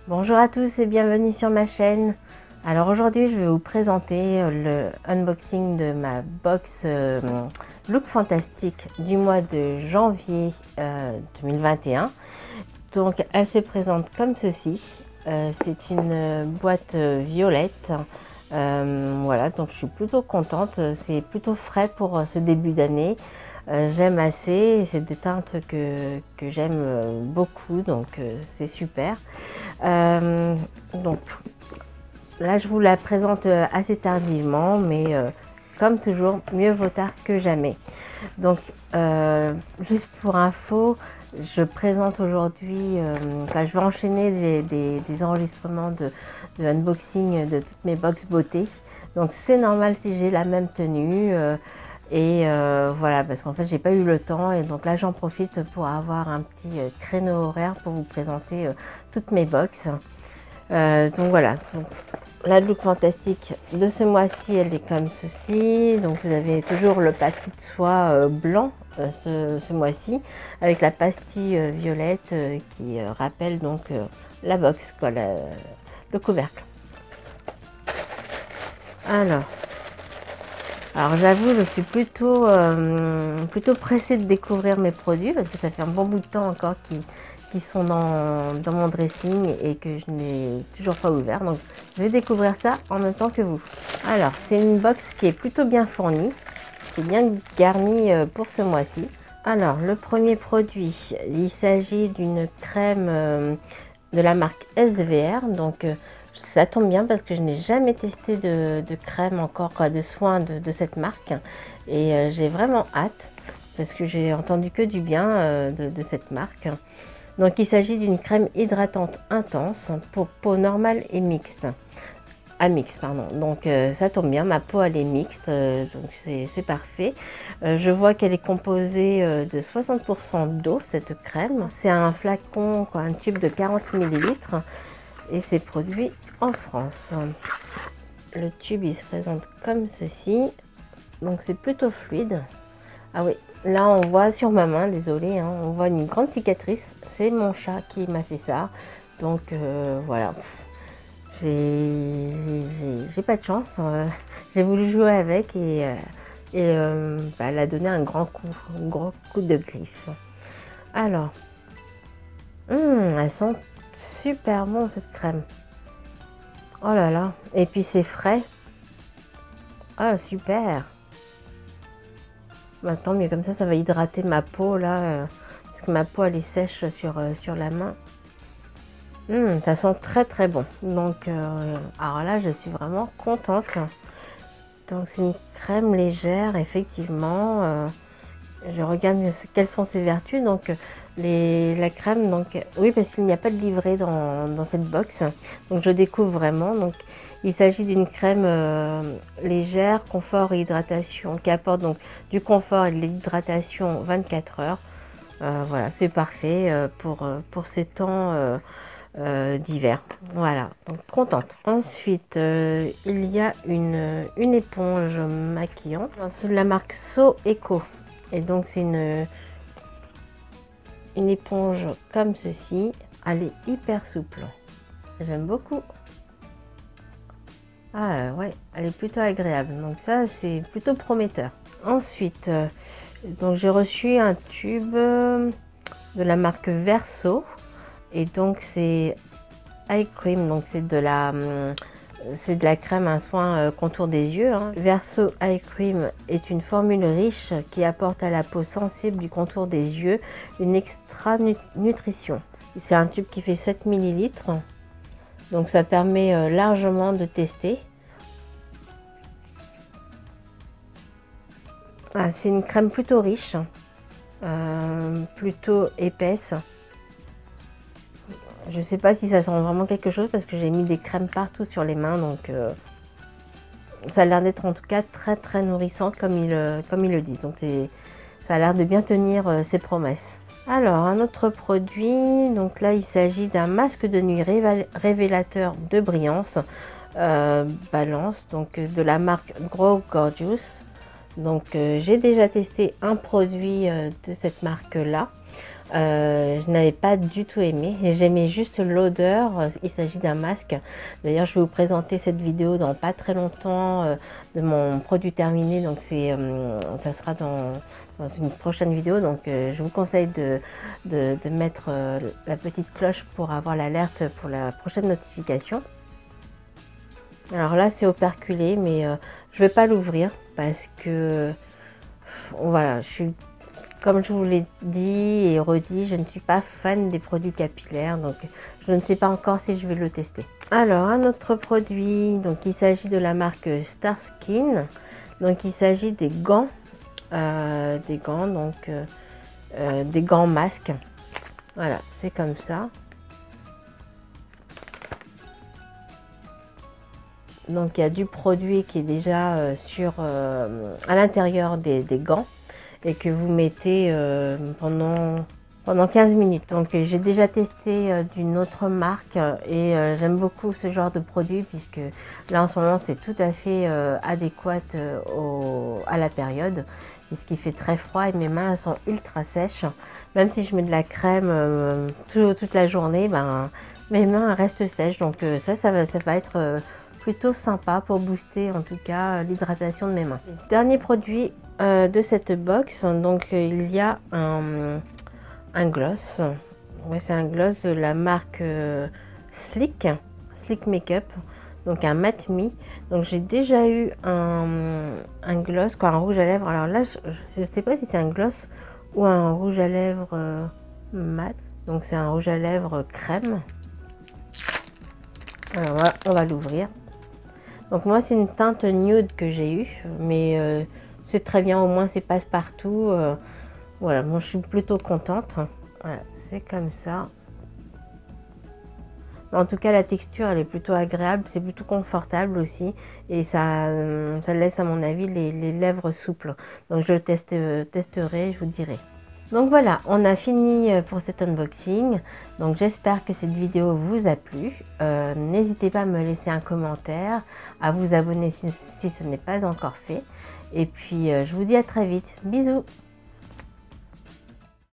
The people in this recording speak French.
Bonjour à tous et bienvenue sur ma chaîne. Alors aujourd'hui je vais vous présenter le unboxing de ma box Look Fantastique du mois de janvier 2021. Donc elle se présente comme ceci. C'est une boîte violette. Voilà, donc je suis plutôt contente. C'est plutôt frais pour ce début d'année. J'aime assez, c'est des teintes que j'aime beaucoup, donc c'est super. Donc là je vous la présente assez tardivement, mais comme toujours mieux vaut tard que jamais. Donc juste pour info, je présente aujourd'hui, je vais enchaîner des enregistrements de unboxing de toutes mes box beauté. Donc c'est normal si j'ai la même tenue. Voilà, parce qu'en fait j'ai pas eu le temps et donc là j'en profite pour avoir un petit créneau horaire pour vous présenter toutes mes box. Donc voilà, donc, la Look Fantastique de ce mois-ci elle est comme ceci. Donc vous avez toujours le papier de soie blanc ce mois-ci avec la pastille violette qui rappelle donc la box, quoi, le couvercle. Alors j'avoue, je suis plutôt pressée de découvrir mes produits parce que ça fait un bon bout de temps encore qui sont dans mon dressing et que je n'ai toujours pas ouvert. Donc je vais découvrir ça en même temps que vous. Alors c'est une box qui est plutôt bien fournie, qui est bien garnie pour ce mois-ci. Alors le premier produit, il s'agit d'une crème de la marque SVR. Donc ça tombe bien parce que je n'ai jamais testé de crème encore, quoi, de soins de cette marque. Et j'ai vraiment hâte parce que j'ai entendu que du bien de cette marque. Donc il s'agit d'une crème hydratante intense pour peau normale et mixte. Mixte, pardon. Donc ça tombe bien, ma peau elle est mixte, donc c'est parfait. Je vois qu'elle est composée de 60% d'eau, cette crème. C'est un flacon, quoi, un tube de 40 ml. Et c'est produit en France. Le tube il se présente comme ceci, donc c'est plutôt fluide. Ah oui, là on voit sur ma main, désolé, hein, on voit une grande cicatrice. C'est mon chat qui m'a fait ça, donc voilà. J'ai pas de chance. J'ai voulu jouer avec et elle a donné un gros coup de griffe. Alors, elles sont super bon cette crème. Oh là là, et puis c'est frais. Oh super. Bah, tant mieux, comme ça va hydrater ma peau là, parce que ma peau elle est sèche sur la main. Ça sent très très bon. Donc alors là je suis vraiment contente. Donc c'est une crème légère effectivement. Je regarde quelles sont ses vertus. Donc la crème, donc oui, parce qu'il n'y a pas de livret dans cette box, donc je découvre vraiment. Donc il s'agit d'une crème légère, confort et hydratation, qui apporte donc du confort et de l'hydratation 24 heures. Voilà, c'est parfait pour ces temps d'hiver. Voilà, donc contente. Ensuite il y a une éponge maquillante, c'est de la marque So Eco. Et donc c'est une éponge comme ceci. Elle est hyper souple. J'aime beaucoup. Ah ouais, elle est plutôt agréable. Donc ça c'est plutôt prometteur. Ensuite, donc j'ai reçu un tube de la marque Verso. Et donc c'est eye cream. Donc c'est de la crème, un soin contour des yeux. Verso Eye Cream est une formule riche qui apporte à la peau sensible du contour des yeux une extra nutrition. C'est un tube qui fait 7 ml. Donc ça permet largement de tester. C'est une crème plutôt riche, plutôt épaisse. Je sais pas si ça sent vraiment quelque chose parce que j'ai mis des crèmes partout sur les mains, donc ça a l'air d'être en tout cas très très nourrissant comme ils le disent. Donc ça a l'air de bien tenir ses promesses. Alors un autre produit, donc là il s'agit d'un masque de nuit révélateur de brillance balance, donc de la marque Grow Gorgeous. Donc j'ai déjà testé un produit de cette marque là. Je n'avais pas du tout aimé. J'aimais juste l'odeur. Il s'agit d'un masque. D'ailleurs, je vais vous présenter cette vidéo dans pas très longtemps de mon produit terminé. Donc, ça sera dans une prochaine vidéo. Donc, je vous conseille de mettre la petite cloche pour avoir l'alerte pour la prochaine notification. Alors là, c'est operculé, mais je ne vais pas l'ouvrir parce que voilà, comme je vous l'ai dit et redit, je ne suis pas fan des produits capillaires, donc je ne sais pas encore si je vais le tester. Alors, un autre produit, donc il s'agit de la marque Starskin. Donc il s'agit des gants, des gants masques. Voilà, c'est comme ça. Donc il y a du produit qui est déjà à l'intérieur des gants et que vous mettez pendant 15 minutes. Donc j'ai déjà testé d'une autre marque et j'aime beaucoup ce genre de produit puisque là en ce moment c'est tout à fait adéquat à la période puisqu'il fait très froid et mes mains sont ultra sèches. Même si je mets de la crème toute la journée, ben, mes mains restent sèches. Donc ça va être plutôt sympa pour booster en tout cas l'hydratation de mes mains. Dernier produit de cette box, donc il y a un gloss. Ouais, c'est un gloss de la marque Slick Makeup, donc un Matte Me. Donc j'ai déjà eu un gloss, quoi, un rouge à lèvres. Alors là, je ne sais pas si c'est un gloss ou un rouge à lèvres mat. Donc c'est un rouge à lèvres crème. Alors voilà, on va l'ouvrir. Donc moi c'est une teinte nude que j'ai eue, mais c'est très bien, au moins c'est passe-partout. Voilà, moi je suis plutôt contente. Voilà, c'est comme ça. En tout cas la texture elle est plutôt agréable, c'est plutôt confortable aussi. Et ça laisse à mon avis les lèvres souples. Donc je le testerai, je vous dirai. Donc voilà, on a fini pour cet unboxing. Donc j'espère que cette vidéo vous a plu. N'hésitez pas à me laisser un commentaire, à vous abonner si ce n'est pas encore fait. Et puis je vous dis à très vite. Bisous!